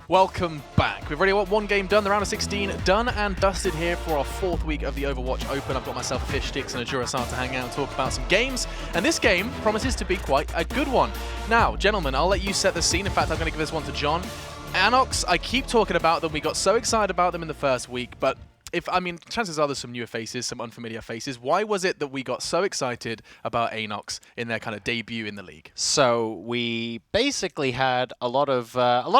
Welcome back. We've already got one game done, the round of 16 done and dusted here for our 4th week of the Overwatch Open. I've got myself a fish sticks and a Durasar to hang out and talk about some games, and this game promises to be quite a good one. Now, gentlemen, I'll let you set the scene. In fact, I'm going to give this one to John. ANOX, I keep talking about them. We got so excited about them in the first week, but chances are there's some newer faces, some unfamiliar faces. Why was it that we got so excited about ANOX in their kind of debut in the league? So we basically had a lot of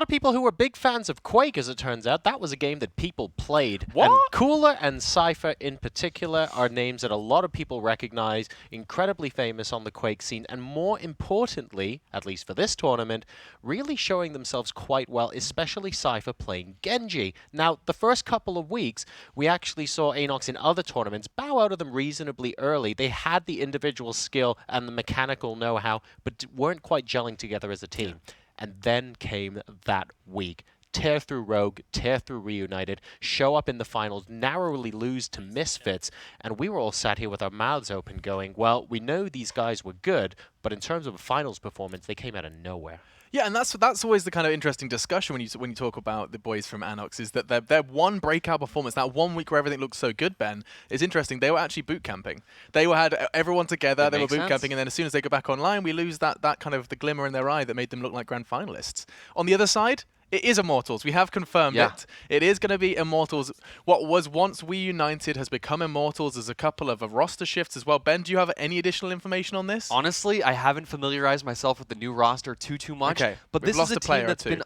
people who were big fans of Quake, as it turns out. That was a game that people played. What? And Cooler and Cypher in particular are names that a lot of people recognize, incredibly famous on the Quake scene, and more importantly, at least for this tournament, really showing themselves quite well, especially Cypher playing Genji. Now, the first couple of weeks, we actually saw ANOX in other tournaments bow out of them reasonably early. They had the individual skill and the mechanical know-how, but weren't quite gelling together as a team. And then came that week. Tear through Rogue, tear through Reunited, show up in the finals, narrowly lose to Misfits, and we were all sat here with our mouths open going, well, we know these guys were good, but in terms of a finals performance, they came out of nowhere. Yeah, and that's always the kind of interesting discussion when you talk about the boys from ANOX, is that their one breakout performance, that 1 week where everything looked so good, Ben, is interesting. They were actually boot camping. They had everyone together, they were boot camping, and then as soon as they go back online, we lose that kind of the glimmer in their eye that made them look like grand finalists. On the other side, it is Immortals. We have confirmed it. It is going to be Immortals. What was once We United has become Immortals. There's a couple of roster shifts as well. Ben, do you have any additional information on this? Honestly, I haven't familiarized myself with the new roster too much. Okay, but this is a team that's been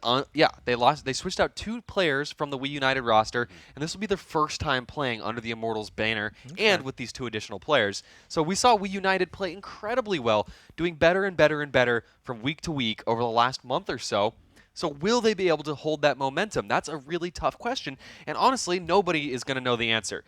they switched out 2 players from the We United roster, and this will be their first time playing under the Immortals banner and with these 2 additional players. So we saw We United play incredibly well, doing better and better and better from week to week over the last month or so. So will they be able to hold that momentum? That's a really tough question, and honestly, nobody is going to know the answer.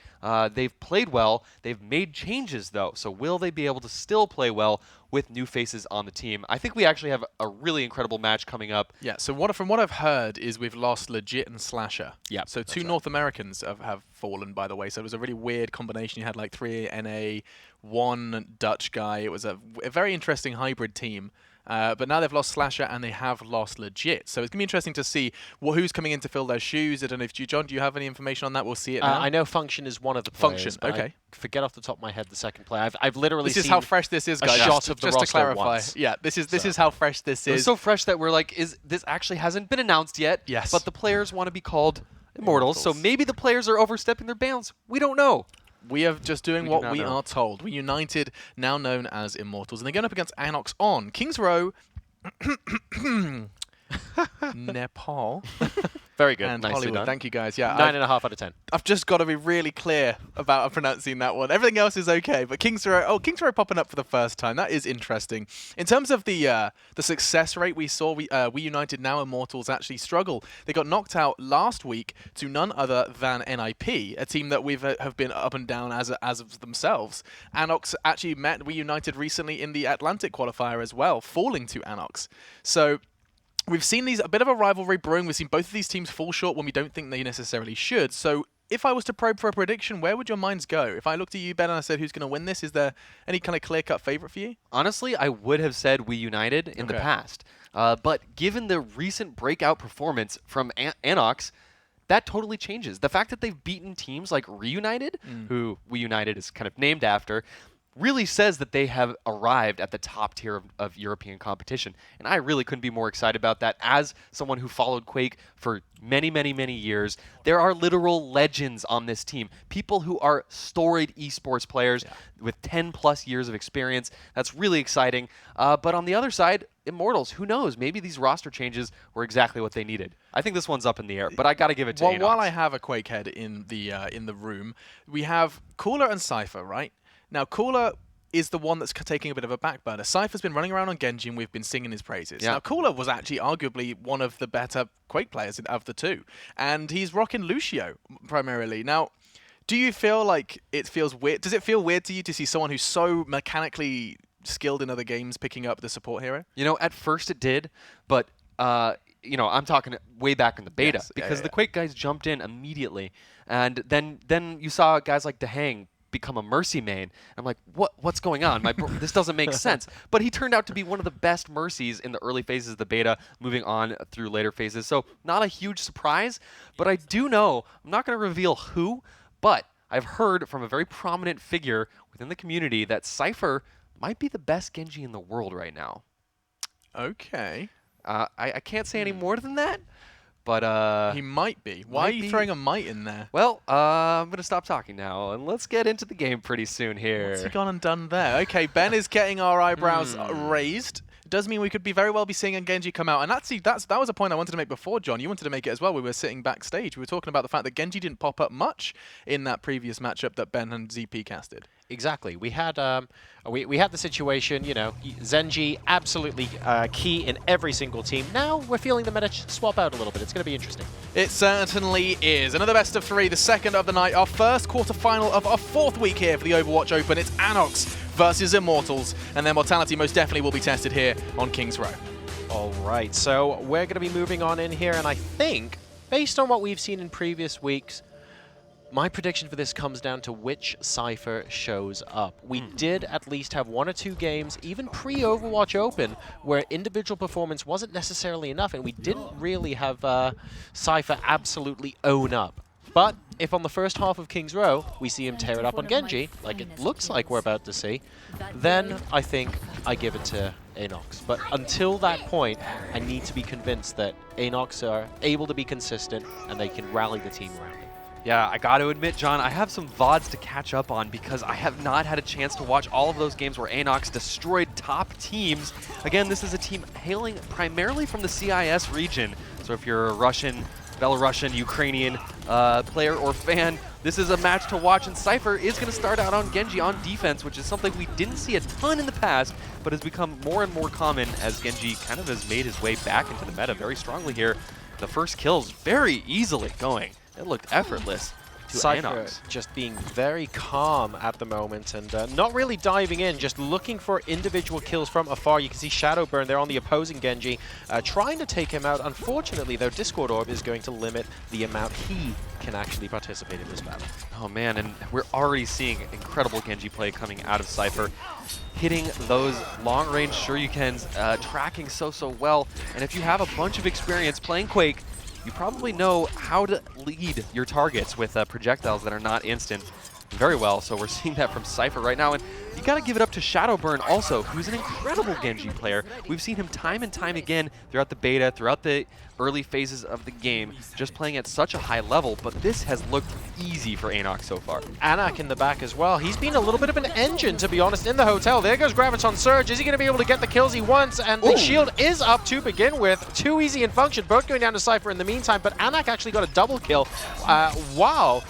They've played well. They've made changes, though, so will they be able to still play well with new faces on the team? I think we actually have a really incredible match coming up. Yeah, so from what I've heard is we've lost Legit and Slasher. Yeah. So 2 North Americans have fallen, by the way. So it was a really weird combination. You had like 3 NA, 1 Dutch guy. It was a very interesting hybrid team. But now they've lost Slasher and they have lost Legit. So it's going to be interesting to see who's coming in to fill their shoes. I don't know if John, do you have any information on that? We'll see it now. I know Function is one of the players. Function, okay. I forget off the top of my head the second player. I've literally seen how fresh this is, guys. A shot of the just to roster clarify. once. Yeah, this is how fresh this is. It's so fresh that we're like, this actually hasn't been announced yet. Yes. But the players want to be called Immortals, so maybe the players are overstepping their bounds. We don't know. We are just doing what we are told. We United, now known as Immortals, and they're going up against ANOX on Kings Row, Nepal. Very good. And Nicely Hollywood. done. Thank you, guys. Yeah, 9.5 out of 10. I've just got to be really clear about pronouncing that one. Everything else is okay, but Kings Row popping up for the first time. That is interesting. In terms of the success rate we saw, We United, now Immortals, actually struggle. They got knocked out last week to none other than NIP, a team that we've have been up and down as of themselves. ANOX actually met We United recently in the Atlantic qualifier as well, falling to ANOX. So we've seen a bit of a rivalry brewing. We've seen both of these teams fall short when we don't think they necessarily should. So if I was to probe for a prediction, where would your minds go? If I looked at you, Ben, and I said, who's going to win this? Is there any kind of clear-cut favorite for you? Honestly, I would have said We United in the past. But given the recent breakout performance from ANOX, that totally changes. The fact that they've beaten teams like Reunited, who We United is kind of named after, really says that they have arrived at the top tier of European competition. And I really couldn't be more excited about that. As someone who followed Quake for many, many, many years, there are literal legends on this team. People who are storied esports players with 10+ years of experience. That's really exciting. But on the other side, Immortals, who knows? Maybe these roster changes were exactly what they needed. I think this one's up in the air, but I got to give it to ANOX. While I have a Quake head in the room, we have Cooler and Cypher, right? Now, Cooler is the one that's taking a bit of a back burner. Cypher's been running around on Genji, and we've been singing his praises. Yeah. Now, Cooler was actually arguably one of the better Quake players of the 2, and he's rocking Lucio primarily. Now, do you feel like it feels weird? Does it feel weird to you to see someone who's so mechanically skilled in other games picking up the support hero? You know, at first it did, but you know, I'm talking way back in the beta, because the Quake guys jumped in immediately, and then you saw guys like Dehang become a Mercy main. I'm like, what's going on? This doesn't make sense. But he turned out to be one of the best Mercies in the early phases of the beta, moving on through later phases. So not a huge surprise, but I do know, I'm not going to reveal who, but I've heard from a very prominent figure within the community that Cypher might be the best Genji in the world right now. Okay. I can't say any more than that, but he might be. Why are you throwing a might in there? Well, I'm going to stop talking now, and let's get into the game pretty soon here. What's he gone and done there? Okay, Ben is getting our eyebrows raised. It does mean we could very well be seeing a Genji come out. And that was a point I wanted to make before, John. You wanted to make it as well. We were sitting backstage. We were talking about the fact that Genji didn't pop up much in that previous matchup that Ben and ZP casted. Exactly. We had we had the situation, you know, Zenji absolutely key in every single team. Now we're feeling the meta swap out a little bit. It's going to be interesting. It certainly is. Another best of 3, the second of the night, our first quarterfinal of our 4th week here for the Overwatch Open. It's ANOX versus Immortals, and their mortality most definitely will be tested here on King's Row. All right, so we're going to be moving on in here, and I think, based on what we've seen in previous weeks, my prediction for this comes down to which Cypher shows up. We did at least have 1 or 2 games, even pre-Overwatch Open, where individual performance wasn't necessarily enough, and we didn't really have Cypher absolutely own up. But if on the first half of King's Row, we see him tear it up on Genji, like it looks like we're about to see, then I think I give it to ANOX. But until that point, I need to be convinced that ANOX are able to be consistent and they can rally the team around it. Yeah, I got to admit, John, I have some VODs to catch up on because I have not had a chance to watch all of those games where ANOX destroyed top teams. Again, this is a team hailing primarily from the CIS region. So if you're a Russian, Belarusian, Ukrainian player or fan, this is a match to watch, and Cypher is going to start out on Genji on defense, which is something we didn't see a ton in the past, but has become more and more common as Genji kind of has made his way back into the meta very strongly here. The first kills very easily going. It looked effortless to Cypher ANOX. just being very calm at the moment and not really diving in, just looking for individual kills from afar. You can see Shadowburn there on the opposing Genji, trying to take him out. Unfortunately, their Discord Orb is going to limit the amount he can actually participate in this battle. Oh man, and we're already seeing incredible Genji play coming out of Cypher. Hitting those long-range Shoryukens, tracking so well. And if you have a bunch of experience playing Quake, you probably know how to lead your targets with projectiles that are not instant very well. So we're seeing that from Cypher right now. And you got to give it up to Shadowburn also, who's an incredible Genji player. We've seen him time and time again throughout the beta, throughout the early phases of the game, just playing at such a high level, but this has looked easy for ANOX so far. Anak in the back as well. He's been a little bit of an engine, to be honest, in the hotel. There goes Graviton Surge. Is he going to be able to get the kills he wants? And the shield is up to begin with. Too easy in function, both going down to Cypher in the meantime, but Anak actually got a double kill. Wow.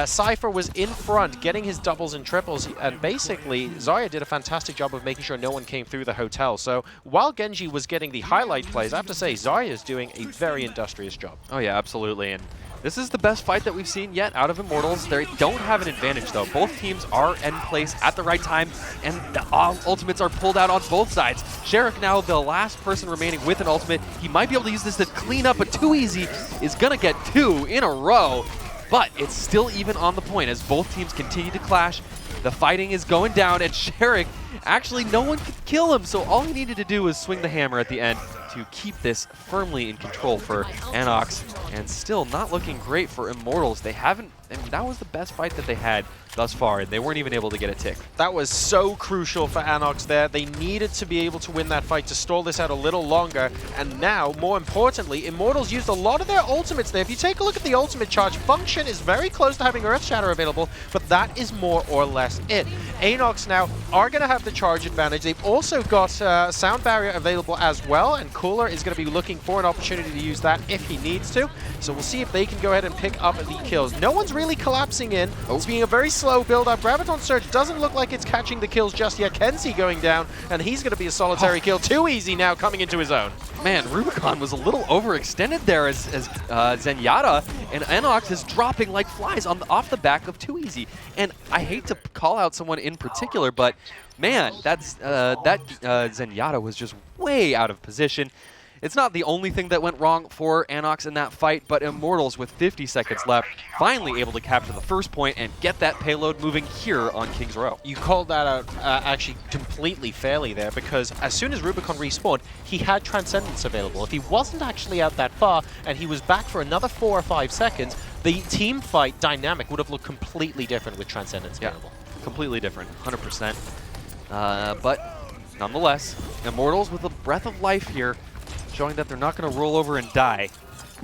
Cypher was in front, getting his doubles and triples, and basically Zarya did a fantastic job of making sure no one came through the hotel. So while Genji was getting the highlight plays, I have to say Zarya is doing a very industrious job. Oh yeah, absolutely. And this is the best fight that we've seen yet out of Immortals. They don't have an advantage though. Both teams are in place at the right time, and the ultimates are pulled out on both sides. Sherrick now the last person remaining with an ultimate. He might be able to use this to clean up, but Too Easy is gonna get 2 in a row. But it's still even on the point as both teams continue to clash. The fighting is going down, and Sherrick, actually no one could kill him, so all he needed to do was swing the hammer at the end to keep this firmly in control for ANOX, and still not looking great for Immortals. They haven't, I mean, that was the best fight that they had thus far, and they weren't even able to get a tick. That was so crucial for ANOX there. They needed to be able to win that fight to stall this out a little longer, and now, more importantly, Immortals used a lot of their ultimates there. If you take a look at the ultimate charge, Function is very close to having Earth Shatter available, but that is more or less it. ANOX now are going to have the charge advantage. They've also got Sound Barrier available as well, and Cooler is going to be looking for an opportunity to use that if he needs to. So we'll see if they can go ahead and pick up the kills. No one's really collapsing in. It's being a very slow build-up. Graviton Surge doesn't look like it's catching the kills just yet. Kenzie going down, and he's going to be a solitary kill. Too Easy now coming into his own. Man, Rubicon was a little overextended there as Zenyatta, and ANOX is dropping like flies off the back of Too Easy. And I hate to call out someone in particular, but man, that Zenyatta was just way out of position. It's not the only thing that went wrong for ANOX in that fight, but Immortals, with 50 seconds left, finally able to capture the first point and get that payload moving here on King's Row. You called that out actually completely fairly there, because as soon as Rubicon respawned, he had Transcendence available. If he wasn't actually out that far and he was back for another 4 or 5 seconds, the team fight dynamic would have looked completely different with Transcendence available. Completely different, 100%. But nonetheless, Immortals with a breath of life here, showing that they're not going to roll over and die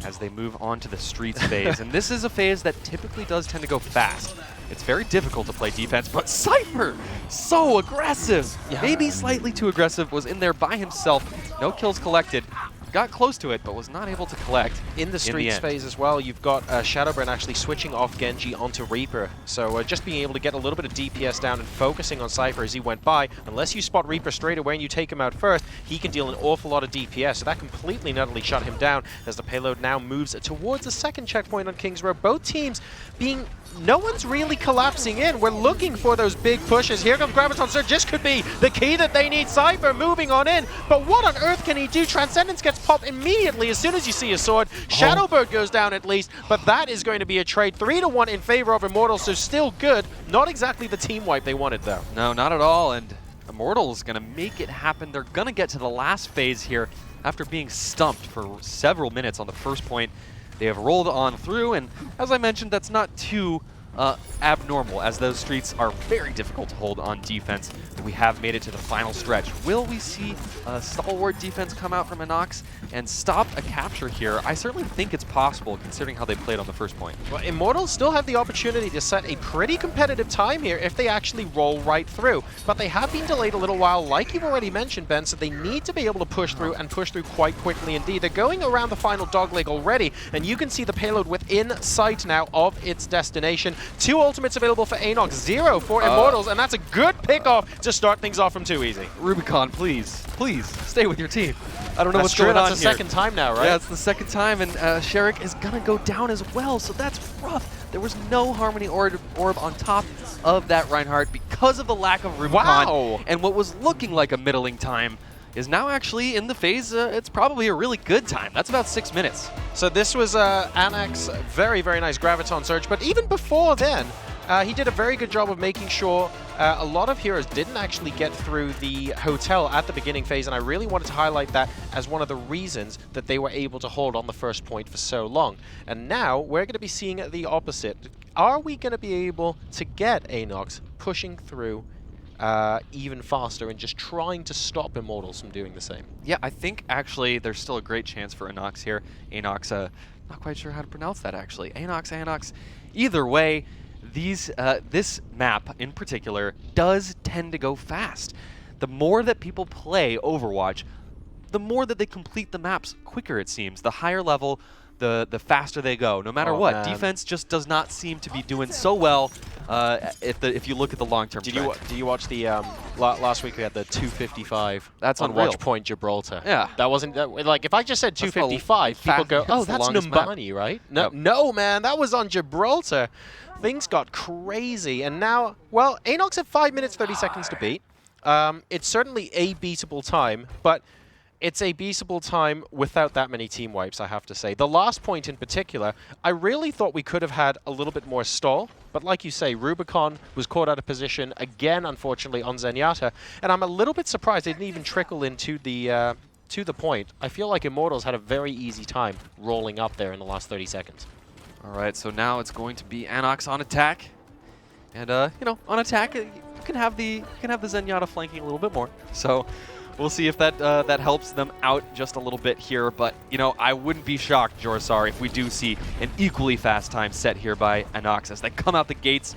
as they move on to the Streets phase. And this is a phase that typically does tend to go fast. It's very difficult to play defense, but Cypher, so aggressive. Yeah. Maybe slightly too aggressive, was in there by himself. No kills collected. Got close to it, but was not able to collect. In the Streets phase as well, you've got Shadowburn actually switching off Genji onto Reaper. So just being able to get a little bit of DPS down and focusing on Cypher as he went by. Unless you spot Reaper straight away and you take him out first, he can deal an awful lot of DPS. So that completely and utterly shut him down as the payload now moves towards the second checkpoint on King's Row. Both teams being... No one's really collapsing in. We're looking for those big pushes. Here comes Graviton Surge. This could be the key that they need. Cypher moving on in. But what on earth can he do? Transcendence gets popped immediately as soon as you see a sword. Shadowbird goes down at least, but that is going to be a trade. 3-1 in favor of Immortals, so still good. Not exactly the team wipe they wanted, though. No, not at all. And Immortals going to make it happen. They're going to get to the last phase here after being stumped for several minutes on the first point. They have rolled on through, and as I mentioned, that's not too abnormal, as those streets are very difficult to hold on defense. We have made it to the final stretch. Will we see a stalwart defense come out from ANOX and stop a capture here? I certainly think it's possible, considering how they played on the first point. Well, Immortals still have the opportunity to set a pretty competitive time here if they actually roll right through. But they have been delayed a little while, like you've already mentioned, Ben, so they need to be able to push through and push through quite quickly indeed. They're going around the final dogleg already, and you can see the payload within sight now of its destination. 2 ultimates available for ANOX, 0 for Immortals, and that's a good pick-off to start things off from too easy. Rubicon, please, please, stay with your team. I don't know what's true. going on That's the here. second time now, right? Yeah, it's the second time, and Sherrick is going to go down as well, so that's rough. There was no Harmony orb on top of that Reinhardt because of the lack of Rubicon. Wow. And what was looking like a middling time is now actually in the phase, it's probably a really good time. That's about 6 minutes. So this was ANOX, very, very nice Graviton Surge, but even before then, he did a very good job of making sure a lot of heroes didn't actually get through the hotel at the beginning phase, and I really wanted to highlight that as one of the reasons that they were able to hold on the first point for so long. And now we're going to be seeing the opposite. Are we going to be able to get ANOX pushing through even faster and just trying to stop Immortals from doing the same? Yeah, I think actually there's still a great chance for ANOX here. ANOX, not quite sure how to pronounce that actually. ANOX. Either way, this map in particular does tend to go fast. The more that people play Overwatch, the more that they complete the maps quicker, it seems. The higher level, the faster they go, no matter what. Man. Defense just does not seem to be doing so well if you look at the long-term trend. Did you watch the last week we had the 255? That's on unreal. Watchpoint Gibraltar. Yeah. That wasn't like if I just said 255, people go, "Oh, that's Numbani, right?" No, Yep. no, man, that was on Gibraltar. Things got crazy, and now, well, ANOX have 5 minutes 30 seconds to beat. It's certainly a beatable time, but it's a beatable time without that many team wipes, I have to say. The last point in particular, I really thought we could have had a little bit more stall, but like you say, Rubicon was caught out of position again, unfortunately, on Zenyatta, and I'm a little bit surprised they didn't even trickle into the point. I feel like Immortals had a very easy time rolling up there in the last 30 seconds. All right, so now it's going to be ANOX on attack, and you know, on attack you can have the Zenyatta flanking a little bit more. So we'll see if that helps them out just a little bit here. But you know, I wouldn't be shocked, Jorsar, if we do see an equally fast time set here by ANOX as they come out the gates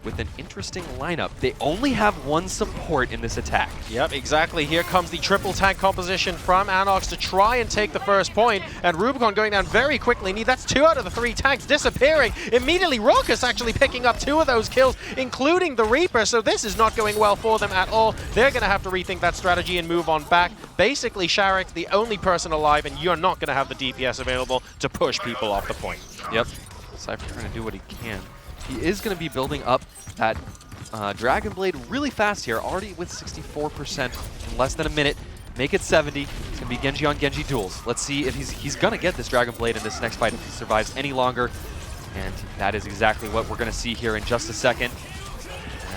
with an interesting lineup. They only have 1 support in this attack. Yep, exactly. Here comes the triple tank composition from ANOX to try and take the first point, and Rubicon going down very quickly. That's 2 out of the 3 tanks disappearing. Immediately, Raucus actually picking up 2 of those kills, including the Reaper, so this is not going well for them at all. They're going to have to rethink that strategy and move on back. Basically, Sharek, the only person alive, and you're not going to have the DPS available to push people off the point. Yep, Cypher trying to do what he can. He is going to be building up that Dragon Blade really fast here, already with 64% in less than a minute. make it 70. It's going to be Genji on Genji duels. Let's see if he's going to get this Dragon Blade in this next fight if he survives any longer. And that is exactly what we're going to see here in just a second.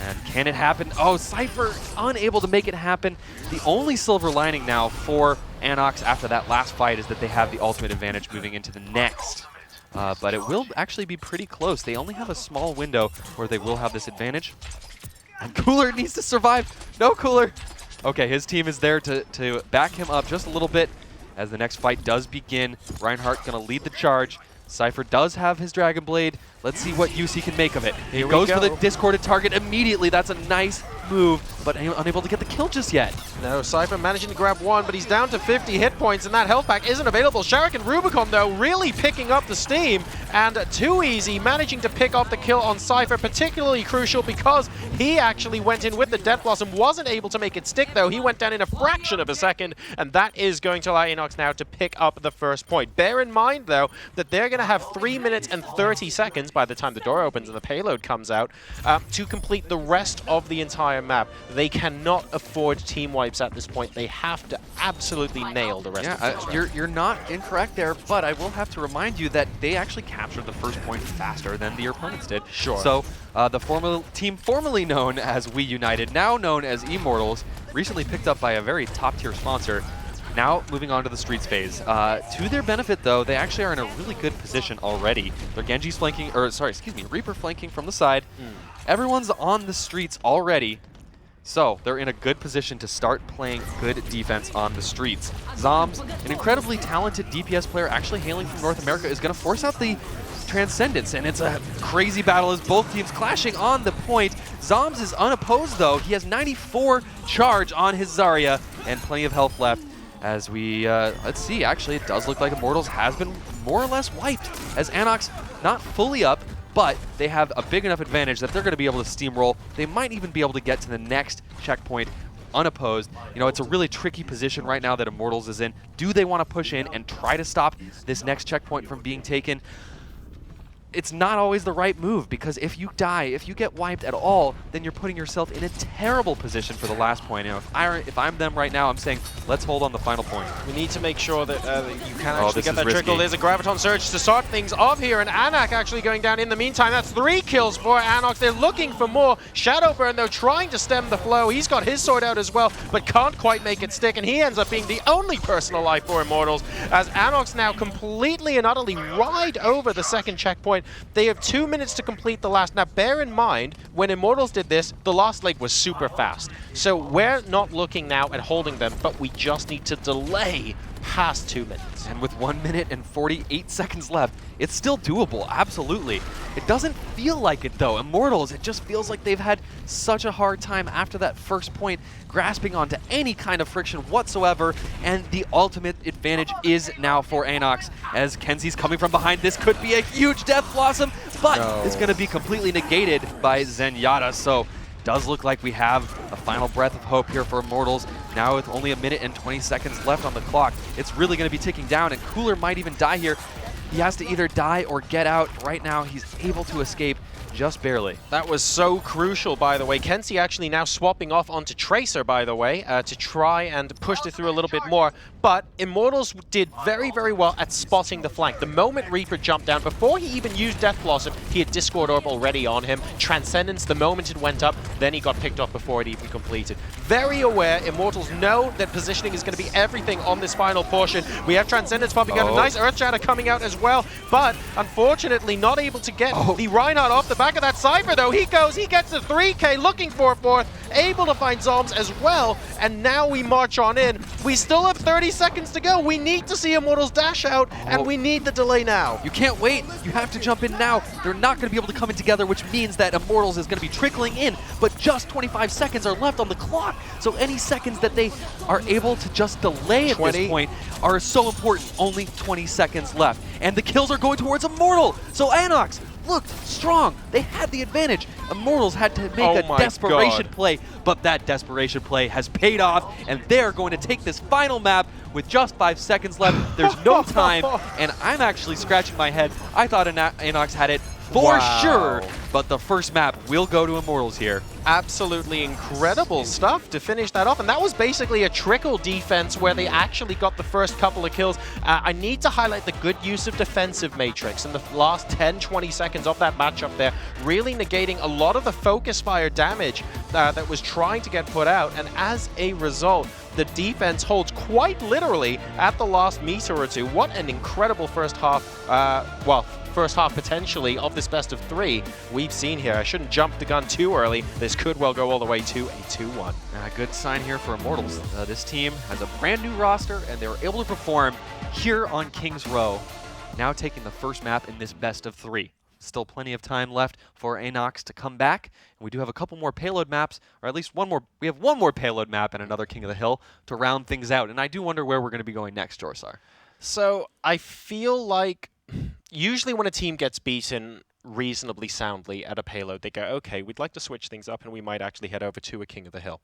And can it happen? Oh, Cypher unable to make it happen. The only silver lining now for ANOX after that last fight is that they have the ultimate advantage moving into the next. But it will actually be pretty close. They only have a small window where they will have this advantage. And Cooler needs to survive. No, Cooler. Okay, his team is there to back him up just a little bit as the next fight does begin. Reinhardt going to lead the charge. Cypher does have his Dragon Blade. Let's see what use he can make of it. He goes for the discorded target immediately. That's a nice move, but unable to get the kill just yet. No, Cypher managing to grab one, but he's down to 50 hit points, and that health pack isn't available. Shark and Rubicon, though, really picking up the steam, and Too Easy managing to pick up the kill on Cypher, particularly crucial because he actually went in with the Death Blossom, wasn't able to make it stick, though. He went down in a fraction of a second, and that is going to allow ANOX now to pick up the first point. Bear in mind, though, that they're going to have 3 minutes and 30 seconds by the time the door opens and the payload comes out to complete the rest of the entire map. They cannot afford team wipes at this point. They have to absolutely nail the rest of the first round. You're not incorrect there, but I will have to remind you that they actually captured the first point faster than the opponents did. Sure. So the team formerly known as We United, now known as Immortals, recently picked up by a very top-tier sponsor. Now moving on to the streets phase. To their benefit, though, they actually are in a really good position already. Their Genji's flanking, or sorry, excuse me, Reaper flanking from the side. Everyone's on the streets already, so they're in a good position to start playing good defense on the streets. Zombs, an incredibly talented DPS player actually hailing from North America, is going to force out the Transcendence, and it's a crazy battle as both teams clashing on the point. Zombs is unopposed, though. He has 94 charge on his Zarya and plenty of health left. As we, let's see, actually it does look like Immortals has been more or less wiped, as ANOX not fully up, but they have a big enough advantage that they're going to be able to steamroll. They might even be able to get to the next checkpoint unopposed. You know, it's a really tricky position right now that Immortals is in. Do they want to push in and try to stop this next checkpoint from being taken? It's not always the right move, because if you die, if you get wiped at all, then you're putting yourself in a terrible position for the last point. You know, if I'm them right now, I'm saying, let's hold on the final point. We need to make sure that you can actually get that trickle. There's a Graviton Surge to start things off here, and Anak actually going down in the meantime. That's 3 kills for ANOX. They're looking for more. Shadowburn, though, trying to stem the flow. He's got his sword out as well, but can't quite make it stick, and he ends up being the only person alive for Immortals, as ANOX now completely and utterly ride over the second checkpoint. They have 2 minutes to complete the last. Now, bear in mind, when Immortals did this, the last leg was super fast. So we're not looking now at holding them, but we just need to delay past 2 minutes. And with 1 minute and 48 seconds left, it's still doable, absolutely. It doesn't feel like it, though. Immortals, it just feels like they've had such a hard time after that first point, grasping onto any kind of friction whatsoever, and the ultimate advantage is now for ANOX, as Kenzie's coming from behind. This could be a huge Death Blossom, but it's going to be completely negated by Zenyatta, so does look like we have a final breath of hope here for Immortals. Now with only 1 minute and 20 seconds left on the clock, it's really going to be ticking down, and Cooler might even die here. He has to either die or get out. Right now, he's able to escape just barely. That was so crucial, by the way. Kenzie actually now swapping off onto Tracer, by the way, to try and push it through a little bit more. But Immortals did very, very well at spotting the flank. The moment Reaper jumped down, before he even used Death Blossom, he had Discord Orb already on him. Transcendence, the moment it went up, then he got picked off before it even completed. Very aware, Immortals know that positioning is going to be everything on this final portion. We have Transcendence popping out, a nice Earth Shatter coming out as well, but unfortunately not able to get the Reinhardt off the back of that Cypher, though. He gets the 3K, looking for a fourth, able to find Zombs as well, and now we march on in. We still have 30 seconds to go. We need to see Immortals dash out, and we need the delay now. You can't wait. You have to jump in now. They're not going to be able to come in together, which means that Immortals is going to be trickling in, but just 25 seconds are left on the clock. So any seconds that they are able to just delay at this point are so important. Only 20 seconds left, and the kills are going towards Immortal. So ANOX looked strong. They had the advantage. Immortals had to make a desperation play, but that desperation play has paid off, and they're going to take this final map with just 5 seconds left. There's no time, and I'm actually scratching my head. I thought ANOX had it for sure, but the first map will go to Immortals here. Absolutely incredible stuff to finish that off. And that was basically a trickle defense where they actually got the first couple of kills. I need to highlight the good use of defensive matrix in the last 10-20 seconds of that matchup there, really negating a lot of the focus fire damage that was trying to get put out. And as a result, the defense holds quite literally at the last meter or two. What an incredible first half, first half potentially of this best of 3 we've seen here. I shouldn't jump the gun too early. This could well go all the way to a 2-1. A good sign here for Immortals. This team has a brand new roster, and they were able to perform here on King's Row, now taking the first map in this best of 3. Still plenty of time left for ANOX to come back. And we do have a couple more payload maps, or at least one more. We have one more payload map and another King of the Hill to round things out. And I do wonder where we're going to be going next, Jorsar. So I feel like usually when a team gets beaten reasonably soundly at a payload, they go, okay, we'd like to switch things up, and we might actually head over to a King of the Hill.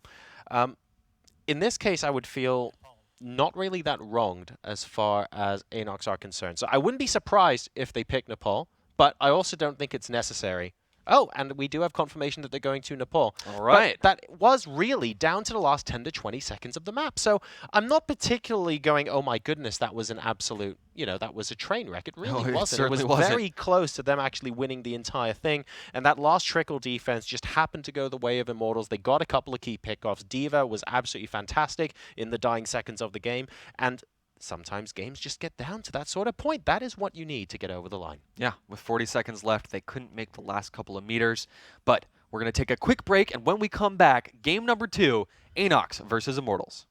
In this case, I would feel not really that wronged as far as ANOX are concerned. So I wouldn't be surprised if they pick Nepal, but I also don't think it's necessary. Oh, and we do have confirmation that they're going to Nepal. All right. But that was really down to the last 10 to 20 seconds of the map. So I'm not particularly going, oh my goodness, that was an absolute, that was a train wreck. It really wasn't. It was very close to them actually winning the entire thing. And that last trickle defense just happened to go the way of Immortals. They got a couple of key pickoffs. D.Va was absolutely fantastic in the dying seconds of the game. And sometimes games just get down to that sort of point. That is what you need to get over the line. Yeah, with 40 seconds left, they couldn't make the last couple of meters. But we're going to take a quick break, and when we come back, game number 2, ANOX versus Immortals.